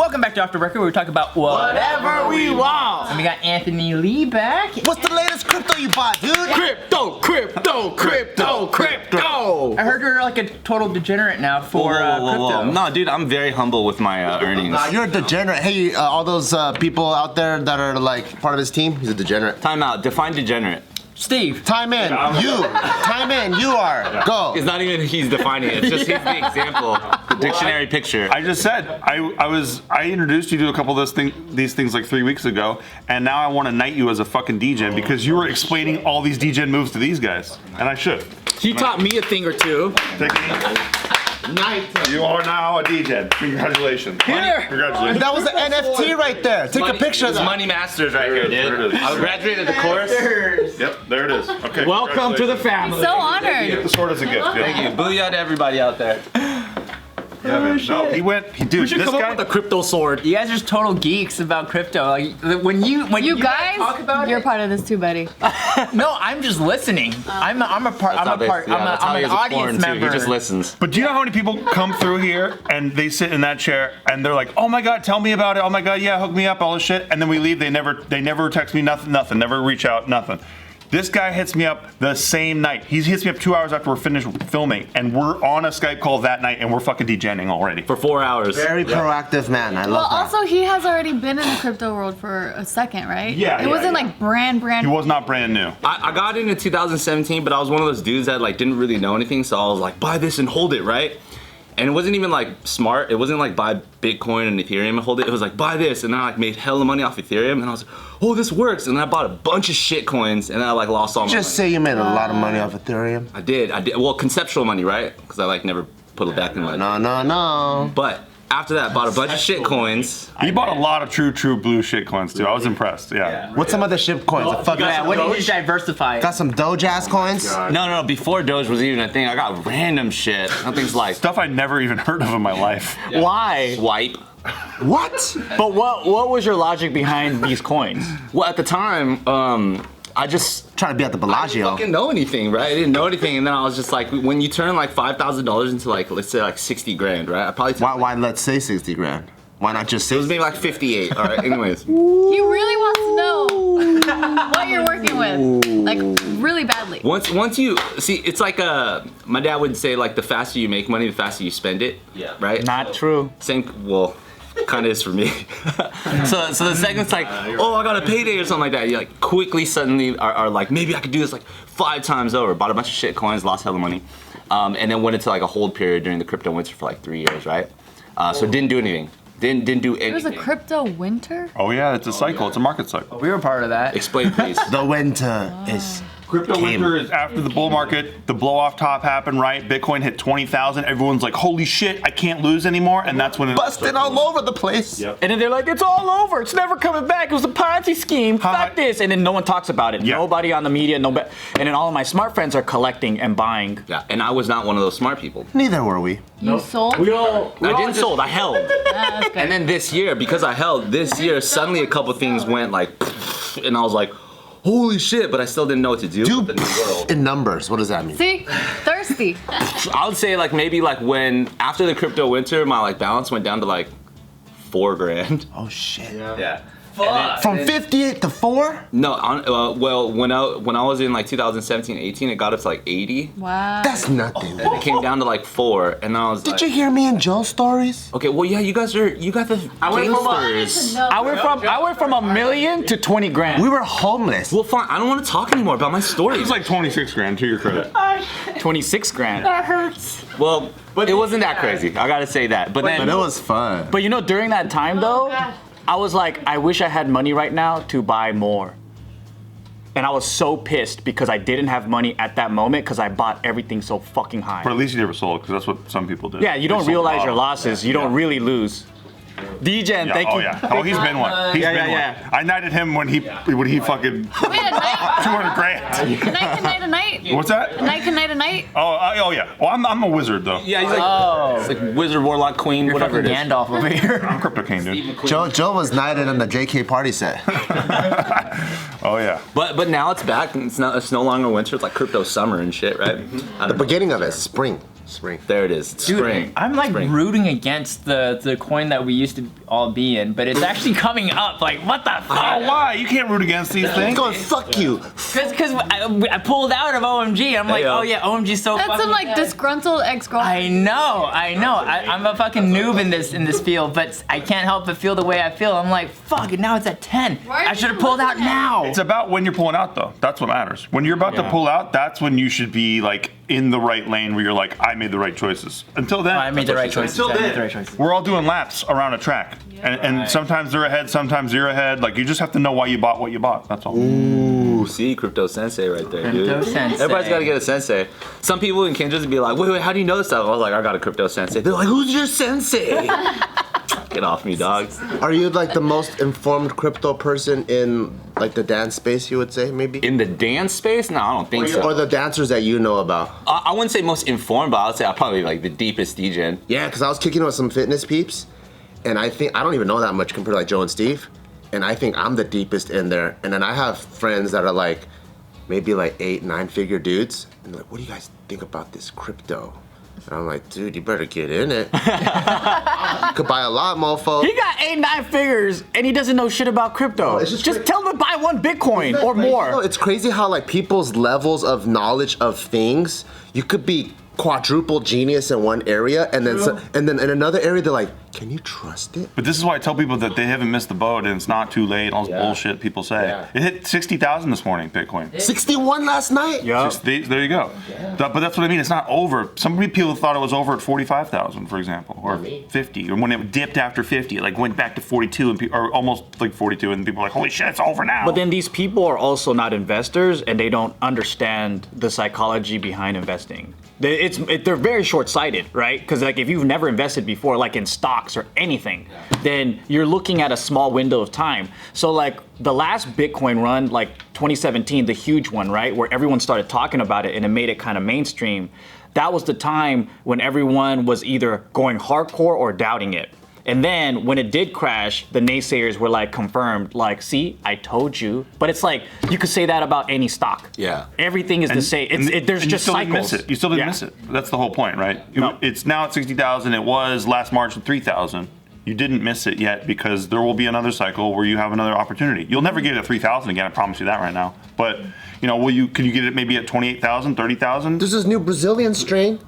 Welcome back to Off the Record, where we talk about whatever we want. And we got Anthony Lee back. What's the latest crypto you bought, dude? Crypto. I heard you're like a total degenerate now for crypto. No, dude, I'm very humble with my earnings. Nah, you're a degenerate. Hey, all those people out there that are like part of his team, he's a degenerate. Time out. Define degenerate. Steve. Time in. Time in. You are. Go. It's not even he's defining it. It's just he's the example. The dictionary picture. I just said I introduced you to a couple of these things like 3 weeks ago, and now I want to knight you as a fucking degen because you were explaining all these degen moves to these guys, and I should. He taught me a thing or two. You are now a degen. Congratulations. Here. Congratulations. That was the NFT right there. Take a picture of that. Money Masters right here, There it dude. is. I graduated the course. Yep, there it is. Okay. Welcome to the family. So honored. Get the sword as a gift. Thank you. Booyah to everybody out there. Yeah, man. No, dude, We should this come guy. up with a crypto sword. You guys are just total geeks about crypto. Like when you guys, talk about you're it. part of this too, buddy. No, I'm just listening. I'm an audience member. He just listens. But do you know how many people come through here and they sit in that chair and they're like, "Oh my God, tell me about it. Oh my God, yeah, hook me up, all this shit." And then we leave. They never text me nothing. Never reach out, nothing. This guy hits me up the same night. He hits me up 2 hours after we're finished filming, and we're on a Skype call that night, and we're fucking degenning already. For 4 hours. Very proactive man. I Well, love that. also he has already been in the crypto world for a second, right? Yeah, It wasn't like brand. He was not brand new. I got into 2017, but I was one of those dudes that like didn't really know anything, so I was like, buy this and hold it, right? And it wasn't even like smart. It wasn't like buy Bitcoin and Ethereum and hold it. It was like buy this, and then I like made hella money off Ethereum, and I was like, oh, this works. And then I bought a bunch of shit coins, and then I like lost all my Just money. say you made a lot of money off Ethereum. I did. Well, conceptual money, right? Because I like never put it back in my. No. But after that, I bought a bunch of shit coins. He bought a lot of true blue shit coins too. I was impressed. Yeah. What's some other shit coins? Yeah, when did you diversify? Got some Doge ass coins? No. Before Doge was even a thing, I got random shit. Nothing's like Stuff I never even heard of in my life. Why? swipe. What? But what was your logic behind these coins? Well, at the time, I just. Trying to be at the I didn't Bellagio. fucking know anything, right? I didn't know anything, and then I was just like, when you turn like $5,000 into like, let's say like 60 grand, right? I probably took, Why let's say 60 grand? Why not just it was 60? maybe like 58. All right. Anyways, He really wants to know what you're working with, like really badly. once you see, it's like my dad would say like the faster you make money, the faster you spend it. Yeah. Right. Not true. Same. Well. Kind of is for me. so the second it's like, oh, I got a payday or something like that, you like quickly suddenly are like, maybe I could do this like 5 times over. Bought a bunch of shit coins, lost hella money, and then went into like a hold period during the crypto winter for like 3 years, right? So didn't do anything. Didn't do anything. It was a crypto winter. Oh yeah, it's a cycle. It's a market cycle. We were part of that. Explain, please. The winter is. Crypto winter is after the bull market. The blow off top happened, right? Bitcoin hit 20,000. Everyone's like, holy shit, I can't lose anymore. And that's when it Busting all over the place. Yep. And then they're like, it's all over. It's never coming back. It was a Ponzi scheme. Hi. Fuck this. And then no one talks about it. Yeah. Nobody on the media. Nobody. And then all of my smart friends are collecting and buying. Yeah, and I was not one of those smart people. Neither were we. You sold? I didn't sold. I held. That's good. And then this year, because I held, this year suddenly a couple things went like, and I was like, holy shit! But I still didn't know what to do with the new world. In numbers, what does that mean? See, thirsty. I would say like maybe like when after the crypto winter, my like balance went down to like 4 grand. Oh shit. Yeah. From 58 to 4? No, well when I was in like 2017, 18, it got up to like 80. Wow. That's nothing. It came down to like 4, and I was Did like, you hear me and Joe's stories? okay, well yeah, you got the gangsters. I went from $1 million to 20 grand. We were homeless. Well, fine. I don't want to talk anymore about my stories. It's like 26 grand to your credit. 26 grand. Well, it wasn't that crazy. I gotta say that. But then But it was fun. But you know, during that time though, God. I was like, I wish I had money right now to buy more. And I was so pissed because I didn't have money at that moment because I bought everything so fucking high. Or at least you never sold, because that's what some people did. Yeah, you They don't sold realize your bottles. losses. You don't really lose. DJ, thank you. Oh yeah. Oh, he's been one. He's been one. I knighted him when he fucking Wait, a night? 200 grand. A night to night a night? What's that? A night to night a night? Oh yeah. Well, I'm a wizard though. yeah, he's like, it's like wizard, warlock, queen, You're whatever it fucking is. Gandalf over here. I'm Crypto King, dude. Joe was knighted in the JK party set. Oh yeah. But now it's back. And it's no longer winter. It's like crypto summer and shit, right? The beginning of it, spring. Spring. There it is. It's Dude, spring. I'm like Spring. rooting against the coin that we used to all be in, but it's actually coming up. Like, what the Oh, fuck? why? You can't root against these He's things. going, fuck you. Because I pulled out of OMG. I'm like, Hey, yo. oh yeah, OMG's so That's fucking some like disgruntled ex-girlfriend. I know. I'm a fucking noob in this field, but I can't help but feel the way I feel. I'm like, fuck, and now it's at 10. Why are I should have you pulled out looking at now. It's about when you're pulling out, though. That's what matters. When you're about to pull out, that's when you should be like in the right lane where you're like, I made the right choices. Until then, I made the right choices. Until I made then. the right choices. we're all doing laps around a track. And sometimes they're ahead, sometimes you're ahead. Like, you just have to know why you bought what you bought. That's all. Ooh, see, crypto sensei right there, dude. Crypto sensei. Everybody's got to get a sensei. Some people in Kansas be like, wait, how do you know this stuff? I was like, I got a crypto sensei. They're like, who's your sensei? Get off me, dog. Are you like the most informed crypto person in like the dance space, you would say, maybe? In the dance space? No, I don't think so. Or the dancers that you know about? I wouldn't say most informed, but I would say I'm probably like the deepest DJ. Yeah, because I was kicking with some fitness peeps, and I think I don't even know that much compared to like Joe and Steve, and I think I'm the deepest in there. And then I have friends that are like maybe like 8-9 figure dudes, and they're like, what do you guys think about this crypto? And I'm like, dude, you better get in it. You could buy a lot, mofo. He got 8-9 figures and he doesn't know shit about crypto. it's just Just tell him to buy 1 Bitcoin or No, more. it's crazy how like people's levels of knowledge of things, you could be quadruple genius in one area, and then and then in another area they're like, can you trust it? But this is why I tell people that they haven't missed the boat and it's not too late. All this bullshit people say. Yeah. It hit 60,000 this morning, Bitcoin. 61 last night? Yeah. There you go. But that's what I mean. It's not over. Some people thought it was over at 45,000, for example, or 50. And when it dipped after 50, it like went back to 42 and or almost like 42, and people were like, holy shit, it's over now. But then these people are also not investors and they don't understand the psychology behind investing. They're very short-sighted, right? Because like if you've never invested before, like in stocks or anything, then you're looking at a small window of time. So like the last Bitcoin run, like 2017, the huge one, right, where everyone started talking about it and it made it kind of mainstream. That was the time when everyone was either going hardcore or doubting it. And then when it did crash, the naysayers were like confirmed, like, see, I told you. But it's like, you could say that about any stock. Yeah. Everything is the same. There's and just you still cycles. Didn't miss it. You still didn't miss it. That's the whole point, right? No. It's now at 60,000. It was last March at 3,000. You didn't miss it yet because there will be another cycle where you have another opportunity. You'll never get it at 3,000 again. I promise you that right now. But you know, can you get it maybe at 28,000, 30,000? There's this new Brazilian strain.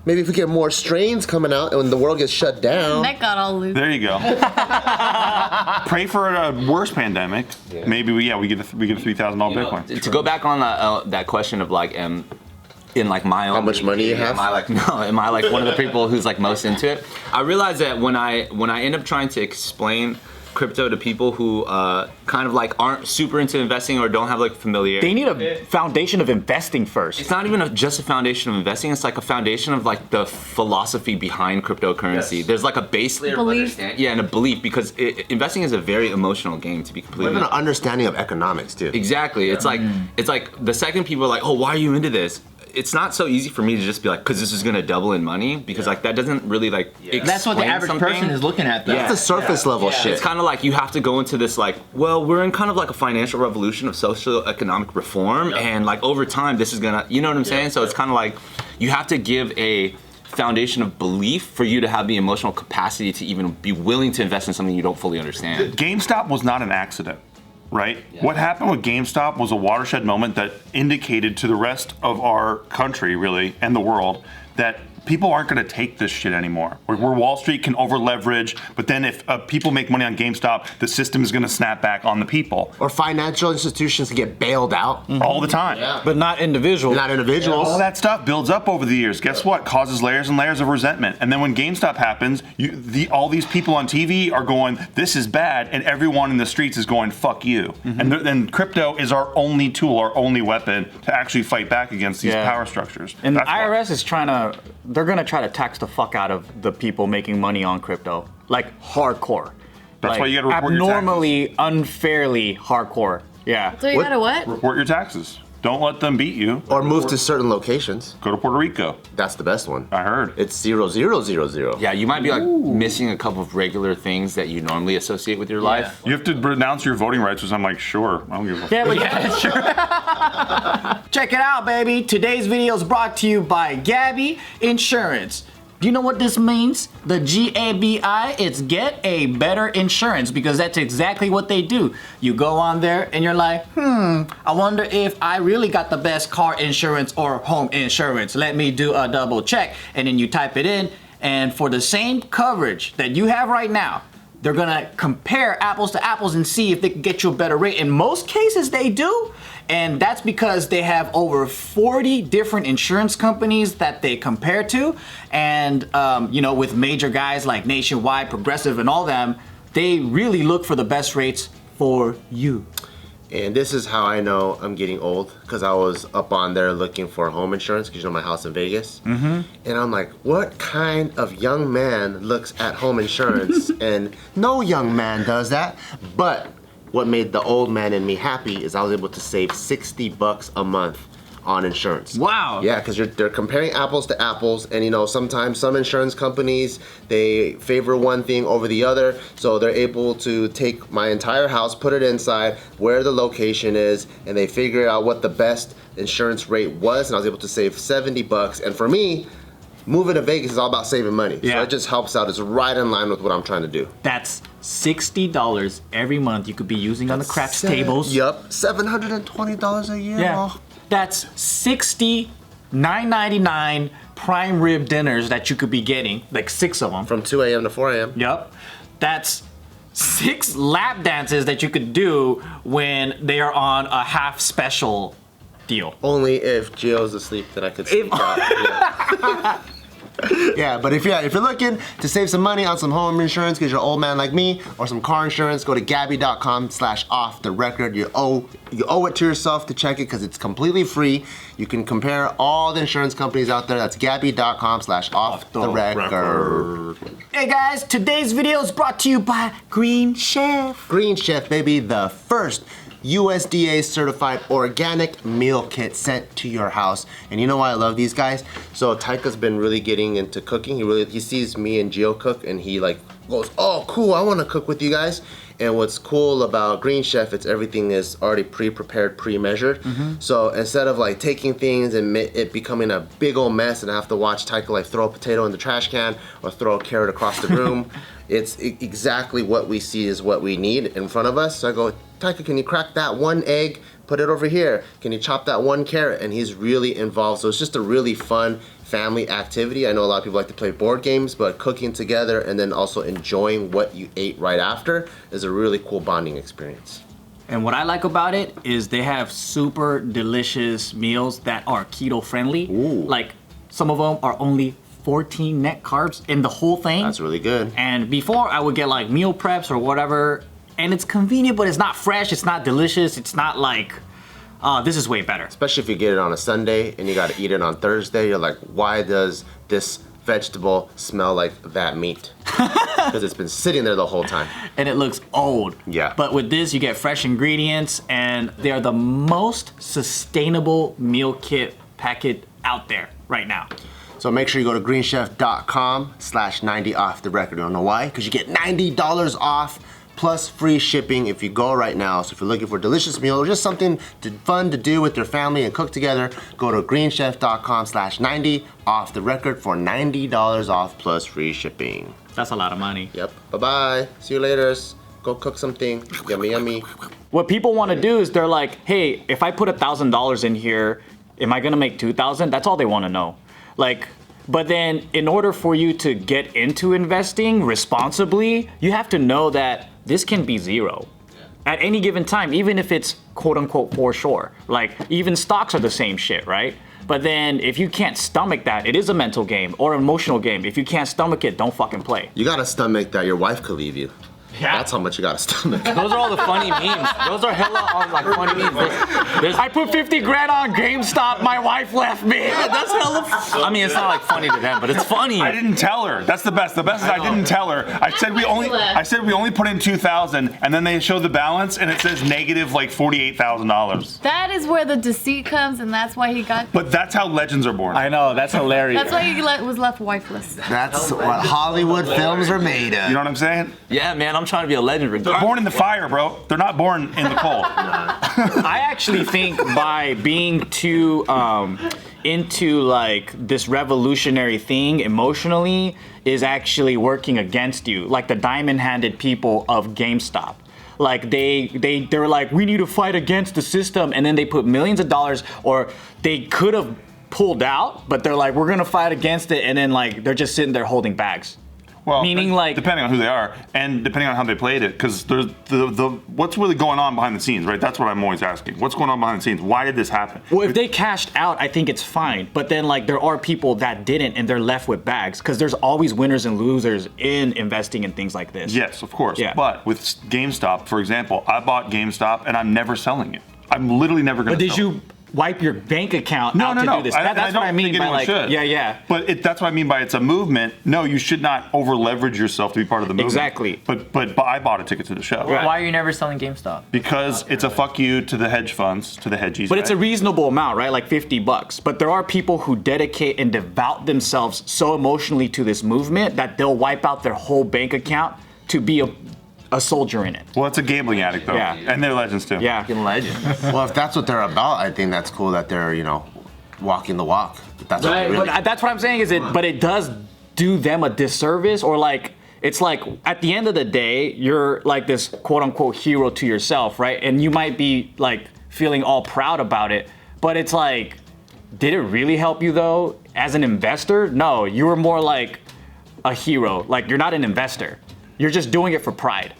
Maybe if we get more strains coming out and when the world gets shut down. Neck got all loose. There you go. Pray for a worse pandemic. Maybe we get a $3,000 Bitcoin. To go back on that question of like, in like my own. How much money you have? Am I like one of the people who's like most into it? I realized that when I end up trying to explain crypto to people who kind of like aren't super into investing or don't have like familiarity. They need a foundation of investing first. It's not even just a foundation of investing. It's like a foundation of like the philosophy behind cryptocurrency. There's like a base layer of Belief. understanding. Yeah, and a belief, because investing is a very emotional game, to be completely Even an honest. understanding of economics too. Exactly. It's like the second people are like, oh, why are you into this? It's not so easy for me to just be like, because this is gonna double in money, because like that doesn't really like explain That's what the average something. person is looking at, though. Yeah. That's the surface level shit. It's kind of like you have to go into this like, well, we're in kind of like a financial revolution of social economic reform, and like over time this is gonna, you know what I'm saying? So it's kind of like you have to give a foundation of belief for you to have the emotional capacity to even be willing to invest in something you don't fully understand. GameStop was not an accident, right? What happened with GameStop was a watershed moment that indicated to the rest of our country, really, and the world, that people aren't going to take this shit anymore. Where Wall Street can over leverage, but then if people make money on GameStop, the system is going to snap back on the people Or financial institutions get bailed out. all the time. But not individuals. Not individuals. All that stuff builds up over the years. Guess what? Causes layers and layers of resentment. And then when GameStop happens, all these people on TV are going, this is bad, and everyone in the streets is going, fuck you. And then crypto is our only tool, our only weapon to actually fight back against these power structures. And the That's why. IRS is they're gonna try to tax the fuck out of the people making money on crypto. Like hardcore. That's Like, why you gotta report your abnormally, unfairly hardcore. Yeah. So you gotta what? Report your taxes. Don't let them beat you. Or move to certain locations. Go to Puerto Rico. That's the best one. I heard. It's 0000. Yeah, you might be like missing a couple of regular things that you normally associate with your life. You have to renounce your voting rights, which I'm like, sure. I don't give a Yeah, but check it out, baby. Today's video is brought to you by Gabby Insurance. Do you know what this means? The GABI, it's get a better insurance, because that's exactly what they do. You go on there and you're like, I wonder if I really got the best car insurance or home insurance. Let me do a double check. And then you type it in, and for the same coverage that you have right now, they're gonna compare apples to apples and see if they can get you a better rate. In most cases, they do. And that's because they have over 40 different insurance companies that they compare to. And, you know, with major guys like Nationwide, Progressive, and all them, they really look for the best rates for you. And this is how I know I'm getting old, because I was up on there looking for home insurance, because you know my house in Vegas. And I'm like, what kind of young man looks at home insurance? And no young man does that. But what made the old man in me happy is I was able to save $60 a month on insurance. Wow. Yeah, because they're comparing apples to apples, and you know, sometimes some insurance companies, they favor one thing over the other, so they're able to take my entire house, put it inside, where the location is, and they figure out what the best insurance rate was, and I was able to save $70. And for me, moving to Vegas is all about saving money. Yeah. So it just helps out. It's right in line with what I'm trying to do. That's $60 every month you could be using on the craps tables. Yup, $720 a year. Yeah. Oh. That's $9.99 prime rib dinners that you could be getting, like 6 of them. From 2 a.m. to 4 a.m. Yup. That's 6 lap dances that you could do when they are on a half special deal. Only if Gio's asleep, then I could sleep out. Yeah. Yeah, but if you're looking to save some money on some home insurance because you're an old man like me, or some car insurance, go to Gabby.com/off-the-record. You owe it to yourself to check it because it's completely free. You can compare all the insurance companies out there. That's Gabby.com/off-the-record. Hey guys, today's video is brought to you by Greene Chef. Greene Chef, baby, the first USDA certified organic meal kit sent to your house. And you know why I love these guys? So Taika's been really getting into cooking. He sees me and Gio cook, and he like goes, oh cool, I want to cook with you guys. And what's cool about Greene Chef, it's everything is already pre-prepared, pre-measured. So instead of like taking things and it becoming a big old mess and I have to watch Taika like throw a potato in the trash can or throw a carrot across the room, it's exactly what we see is what we need in front of us. So I go, Taika, can you crack that one egg? Put it over here. Can you chop that one carrot? And he's really involved. So it's just a really fun family activity. I know a lot of people like to play board games, but cooking together and then also enjoying what you ate right after is a really cool bonding experience. And what I like about it is they have super delicious meals that are keto friendly. Like some of them are only 14 net carbs in the whole thing. That's really good. And before I would get like meal preps or whatever, and it's convenient, but it's not fresh, it's not delicious, it's not like, this is way better. Especially if you get it on a Sunday and you gotta eat it on Thursday, you're like, why does this vegetable smell like that meat? Because it's been sitting there the whole time. And it looks old. Yeah. But with this, you get fresh ingredients, and they're the most sustainable meal kit packet out there right now. So make sure you go to greenchef.com/90 off the record. You don't know why? Because you get $90 off plus free shipping if you go right now. So if you're looking for a delicious meal or just something fun to do with your family and cook together, go to greenchef.com/90 off the record for $90 off plus free shipping. That's a lot of money. Yep. Bye-bye. See you later. Go cook something. Yummy, yummy. What people want to do is they're like, hey, if I put $1,000 in here, am I gonna make 2,000? That's all they want to know. Like, but then in order for you to get into investing responsibly, you have to know that this can be zero at any given time, even if it's quote unquote for sure. Like even stocks are the same shit, right? But then if you can't stomach that, it is a mental game or emotional game. If you can't stomach it, don't fucking play. You gotta stomach that your wife could leave you. That's how much you got to stomach. Those are all the funny memes. Those are hella on like funny memes. I put 50 grand on GameStop. My wife left me. Yeah, that's hella. I mean, it's not like funny to them, but it's funny. I didn't tell her. That's the best. The best is I didn't tell her. I said we only put in 2,000, and then they show the balance, and it says negative like $48,000. That is where the deceit comes, and that's why he got. But that's how legends are born. I know, that's hilarious. That's why he was left wifeless. That's what Hollywood films are made of. You know what I'm saying? Yeah, man, I'm trying to be a legend. They're born in the fire, bro. They're not born in the coal. I actually think by being too into like this revolutionary thing emotionally is actually working against you. Like the diamond-handed people of GameStop. Like they were like, we need to fight against the system, and then they put millions of dollars, or they could have pulled out, but they're like, we're gonna fight against it, and then like they're just sitting there holding bags. Well, meaning like depending on who they are and depending on how they played it, because there's the what's really going on behind the scenes, right? That's what I'm always asking. What's going on behind the scenes? Why did this happen? Well, if they cashed out, I think it's fine. But then like there are people that didn't, and they're left with bags, because there's always winners and losers in investing in things like this. Yes, of course. Yeah. But with GameStop, for example, I bought GameStop and I'm never selling it. I'm literally never going to. But did you wipe your bank account No, out no, to no. do this? I That's don't what I mean think by anyone like, should. yeah. But that's what I mean by it's a movement. No, you should not over leverage yourself to be part of the movement. Exactly. But I bought a ticket to the show. Why are you never selling GameStop? Because it's a fuck you to the hedge funds, to the hedgies. But it's a right? reasonable amount, right? Like $50. But there are people who dedicate and devote themselves so emotionally to this movement that they'll wipe out their whole bank account to be a soldier in it. Well, it's a gambling addict though. Yeah. And they're legends too. Yeah. Fucking legend. Well, if that's what they're about, I think that's cool that they're, walking the walk. If that's what they really. But that's what I'm saying is but it does do them a disservice, or like, it's like at the end of the day, you're like this quote unquote hero to yourself, right? And you might be like feeling all proud about it, but it's like, did it really help you though? As an investor? No, you were more like a hero. Like you're not an investor. You're just doing it for pride.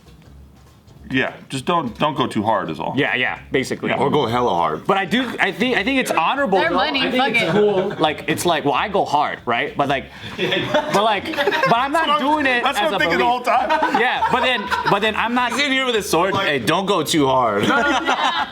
Yeah, just don't go too hard is all. Yeah, basically. Or go hella hard. But I think it's honorable. Their though. money, I think fuck it's it. cool. Like it's like, well, I go hard, right? But I'm not doing it That's as what I'm a thinking the whole belief. time. Yeah, but then I'm not He's in here with his sword. Hey, don't go too hard.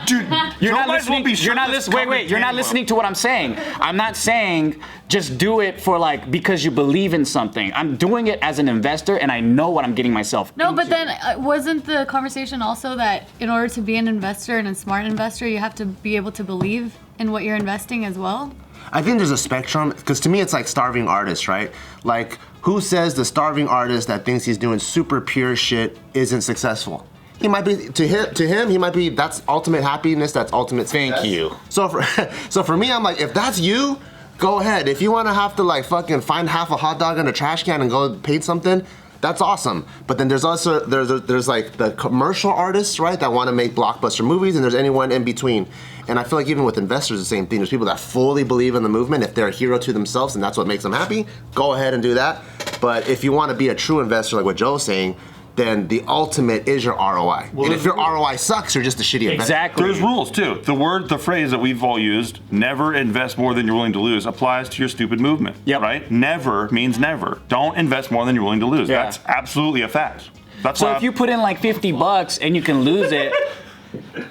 Dude, You're Joe not might as well listening. be You're not shirtless listening. Wait, covered you're not in listening to what I'm saying. I'm not saying just do it for like because you believe in something. I'm doing it as an investor, and I know what I'm getting myself. No, into. but then wasn't the conversation also that in order to be an investor and a smart investor, you have to be able to believe in what you're investing as well? I think there's a spectrum, because to me it's like starving artists, right? Like, who says the starving artist that thinks he's doing super pure shit isn't successful? He might be, to him, he might be, that's ultimate happiness, that's ultimate success. Thank you. So for me, I'm like, if that's you, go ahead. If you want to have to like fucking find half a hot dog in a trash can and go paint something, that's awesome. But then there's also there's like the commercial artists, right, that want to make blockbuster movies, and there's anyone in between. And I feel like even with investors, the same thing. There's people that fully believe in the movement. If they're a hero to themselves and that's what makes them happy, go ahead and do that. But if you want to be a true investor, like what Joe's saying, then the ultimate is your ROI. And if your ROI sucks, you're just a shitty investor. Exactly. There's rules too. The phrase that we've all used, never invest more than you're willing to lose, applies to your stupid movement. Yep. Right? Never means never. Don't invest more than you're willing to lose. Yeah. That's absolutely a fact. That's So why if you put in like $50 and you can lose it,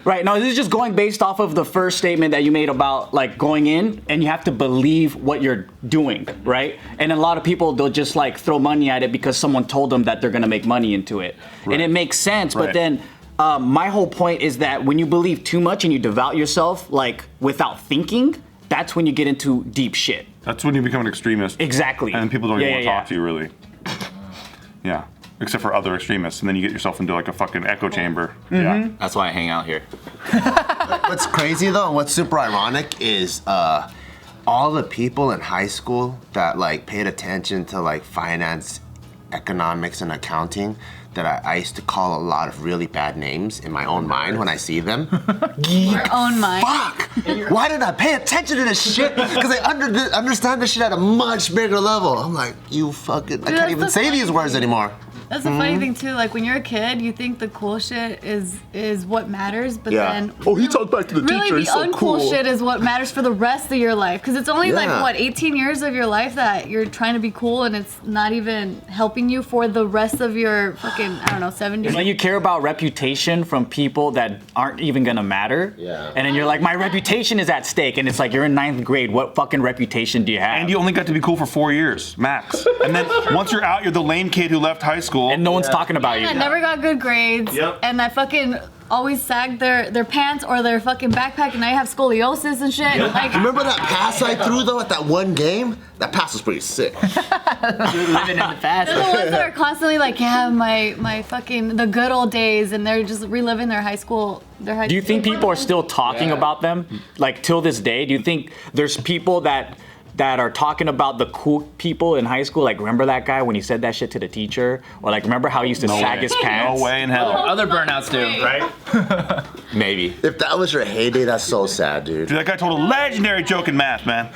right? No, this is just going based off of the first statement that you made about like going in, and you have to believe what you're doing, right? And a lot of people, they'll just like throw money at it because someone told them that they're gonna make money into it, and it makes sense. But Right. then my whole point is that when you believe too much and you devout yourself like without thinking, that's when you get into deep shit. that's when you become an extremist. Exactly. And people don't even Yeah, want to yeah, talk to you really. Yeah. Except for other extremists, and then you get yourself into like a fucking echo chamber. Yeah. That's why I hang out here. What's crazy though, what's super ironic is all the people in high school that like paid attention to like finance, economics, and accounting that I used to call a lot of really bad names in my own mind when I see them. Your own mind. Fuck! Why did I pay attention to this shit? Because I understand this shit at a much bigger level. I'm like, you fucking, I can't that's even the say these funny words thing. anymore. That's the funny thing too. Like when you're a kid, you think the cool shit is what matters, but then Oh, he talked back to the really teacher. the He's so uncool cool. shit is what matters for the rest of your life. Because it's only like Yeah. what 18 years of your life that you're trying to be cool, and it's not even helping you for the rest of your fucking 70. It's like you care about reputation from people that aren't even gonna matter. Yeah. And then you're like, my reputation is at stake, and it's like you're in 9th grade. What fucking reputation do you have? And you only got to be cool for 4 years, max. And then once you're out, you're the lame kid who left high school. And no one's talking about you. that never got good grades, Yep. and that fucking always sagged their pants or their fucking backpack, and now you have scoliosis and shit. Like, Remember that pass I threw though at that one game? That pass was pretty sick. Living in the past. they're the ones that are constantly like, yeah, my fucking the good old days, and they're just reliving their high school. Do you think people are still talking about them? Like till this day? Do you think there's people that are talking about the cool people in high school? Like, remember that guy when he said that shit to the teacher? Or like, remember how he used to sag his pants? No way in hell. Other burnouts do. Right? Maybe. If that was your heyday, that's so sad, dude. Dude, that guy told a legendary joke in math, man.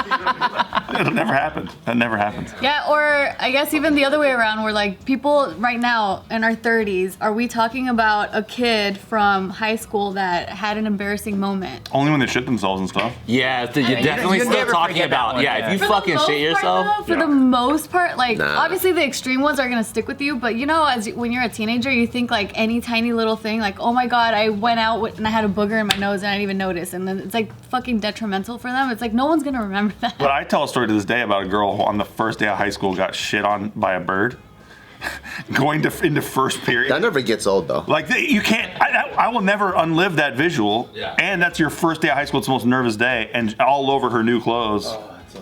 That never happened. That never happened. Yeah, or I guess even the other way around, where like people right now in our 30s, are we talking about a kid from high school that had an embarrassing moment? Only when they shit themselves and stuff. Yeah, you're you definitely never still talking forget that about. one, Yeah, yeah. if you For the fucking most shit yourself. part, though, for the most part, like Nah. obviously the extreme ones are gonna stick with you, but you know, when you're a teenager, you think like any tiny little thing, like, oh my god, I went out and I had a booger in my nose and I didn't even notice, and then it's like fucking detrimental for them. It's like no one's gonna remember that. But I tell a story to this day about a girl who on the first day of high school got shit on by a bird. Going into first period. That never gets old though. Like you can't. I will never unlive that visual. Yeah. And that's your first day of high school. It's the most nervous day, and all over her new clothes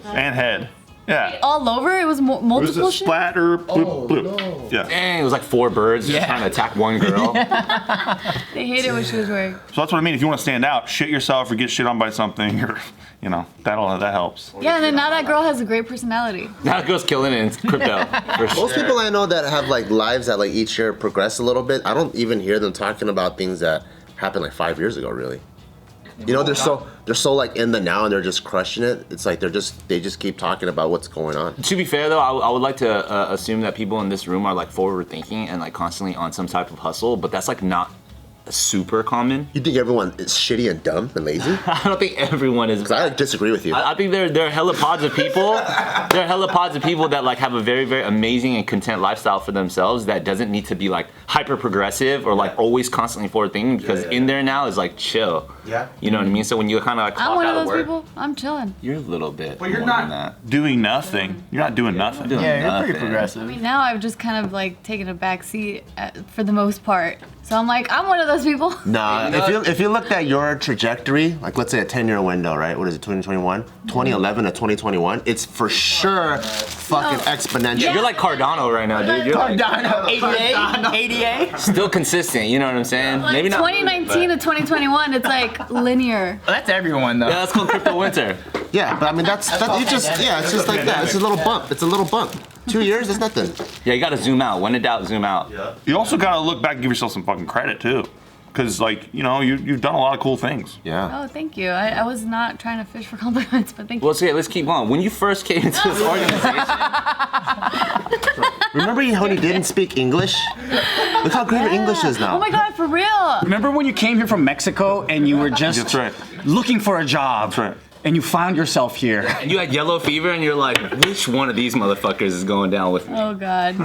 and head. Yeah. All over, it was It was multiple a shit. splatter. Bloop, bloop. Yeah. Dang, it was like 4 birds just Yeah. trying to attack one girl. They hated what she was wearing. So that's what I mean. If you want to stand out, shit yourself or get shit on by something, or that helps. Yeah, and then now that girl has a great personality. Now it goes killing it in crypto. For sure. Most people I know that have like lives that like each year progress a little bit, I don't even hear them talking about things that happened like 5 years ago, really. You know, they're so like in the now and they're just crushing it. It's like they just keep talking about what's going on. To be fair though, I would like to assume that people in this room are like forward thinking and like constantly on some type of hustle, but that's like not super common. You think everyone is shitty and dumb and lazy? I don't think everyone is. Because I disagree with you. I think there are hella pods of people. There are hella pods of people that like have a very, very amazing and content lifestyle for themselves that doesn't need to be like hyper progressive or like always constantly forward thinking, because in there now is like chill. Yeah. You know what I mean? So when you kind of like I'm clock one out of of those work, people. I'm chilling. you're a little bit. Well, you're more not than that. doing nothing. You're not doing nothing. doing Yeah, you're pretty nothing. progressive. I mean, now I've just kind of like taken a back seat for the most part. So I'm like, I'm one of those people. Nah, if you looked at your trajectory, like let's say a 10-year window, right? What is it, 2021? 2011 to 2021, it's for sure fucking exponential. Yeah, you're like Cardano right now, dude. You're like Cardano, ADA? still consistent. You know what I'm saying? Like Maybe not. 2019 to 2021, it's like linear. Well, that's everyone though. Yeah, that's called crypto winter. Yeah, but I mean that's you just it's just like that. It's a little bump. It's a little bump. 2 years is nothing. Yeah, you gotta zoom out. When in doubt, zoom out. You also gotta look back and give yourself some fucking credit too, because like you've done a lot of cool things. Yeah. Oh, thank you. I was not trying to fish for compliments, but thank you. Well, so yeah, let's keep going. When you first came into this organization, Remember how he didn't speak English? Look how great your English is now. Oh my god, for real. Remember when you came here from Mexico and you were just That's right. looking for a job? That's right. And you found yourself here. you had yellow fever, and you're like, which one of these motherfuckers is going down with me? Oh god.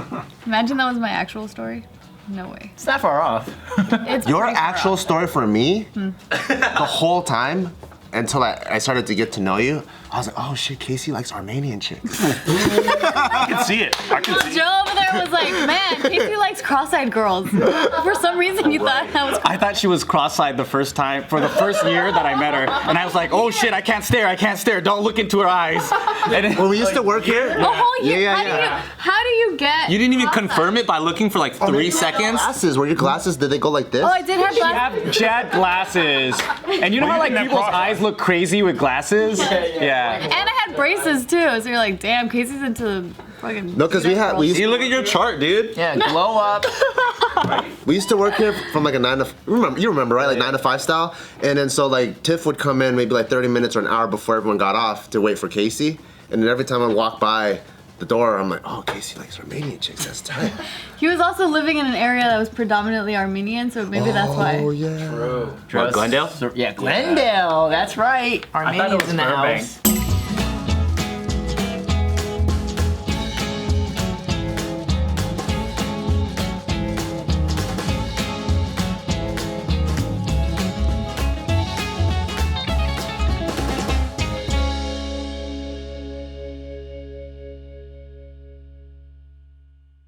Imagine that was my actual story. No way. It's not far off. It's Your pretty far actual off. story for me, the whole time, until I started to get to know you, I was like, oh shit, Casey likes Armenian chicks. I can see it. I can see it. Joe over there was like, man, Casey likes cross-eyed girls. For some reason, you thought that was. I thought she was cross-eyed the first time, for the first year that I met her. And I was like, oh shit, I can't stare, don't look into her eyes. And then, When we used to work here, A whole year. Yeah. How do you get? You didn't even cross-eyed? confirm it by looking for like 3 seconds? glasses, were your glasses, did they go like this? Oh, I did have glasses. she had glasses. And you know Well, how you like didn't have people's cross-eyes. eyes look crazy with glasses? Yeah. And I had braces too, so you're like, damn, Casey's into fucking. No, because we used You look at your chart, dude. Yeah, glow up. We used to work here from like a 9 to, you remember, right? Like 9 to 5 style. And then so like Tiff would come in maybe like 30 minutes or an hour before everyone got off to wait for Casey. And then every time I walk by, the door. I'm like, oh, Casey likes Romanian chicks. That's tight. He was also living in an area that was predominantly Armenian, so maybe that's why. Oh yeah. What, Glendale? Yeah, Glendale. That's right. I thought it Armenians was in the Burbank. house.